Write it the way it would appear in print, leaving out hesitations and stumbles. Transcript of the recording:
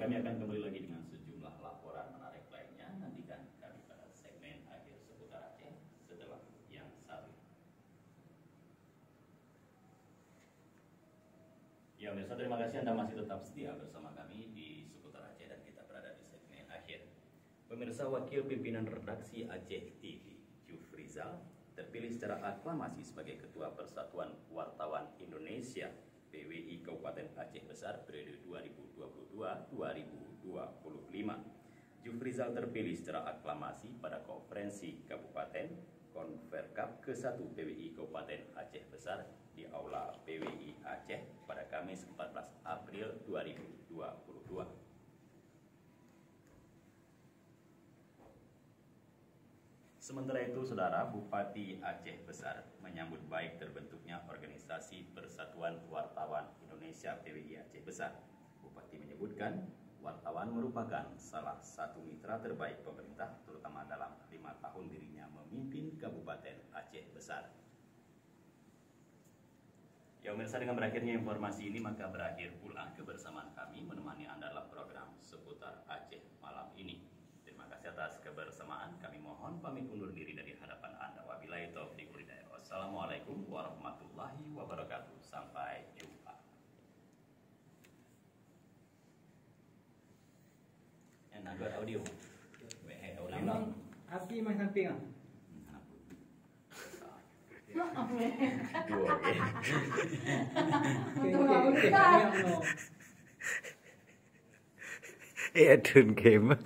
kami akan kembali lagi dengan sejumlah laporan menarik lainnya. Nantikan kami pada segmen akhir seputar Aceh setelah yang satu. Ya pemirsa, terima kasih Anda masih tetap setia bersama kami di seputar Aceh dan kita berada di segmen akhir. Pemirsa, Wakil Pimpinan Redaksi Aceh TV, Jufrizal, terpilih secara aklamasi sebagai Ketua Persatuan Wartawan Indonesia PWI Kabupaten Aceh Besar periode 2022-2025. Jufrizal terpilih secara aklamasi pada konferensi Kabupaten Konferkap ke-1 PWI Kabupaten Aceh Besar di Aula PWI Aceh pada Kamis 14 April 2022. Sementara itu, Saudara, Bupati Aceh Besar menyambut baik terbentuknya Organisasi Persatuan Wartawan Indonesia PWI Aceh Besar. Bupati menyebutkan, wartawan merupakan salah satu mitra terbaik pemerintah, terutama dalam 5 tahun dirinya memimpin Kabupaten Aceh Besar. Ya pemirsa, dengan berakhirnya informasi ini maka berakhir pula kebersamaan kami menemani Anda dalam program seputar Aceh malam ini. Terima kasih atas kebersamaan. Kami mohon pamit undur diri dari hadapan Anda. Wabillahi taufiq wal hidayah. Wassalamualaikum warahmatullahi wabarakatuh. Sampai jumpa. Yang nagar audio. Memang api main samping ah. Dua. Edun game.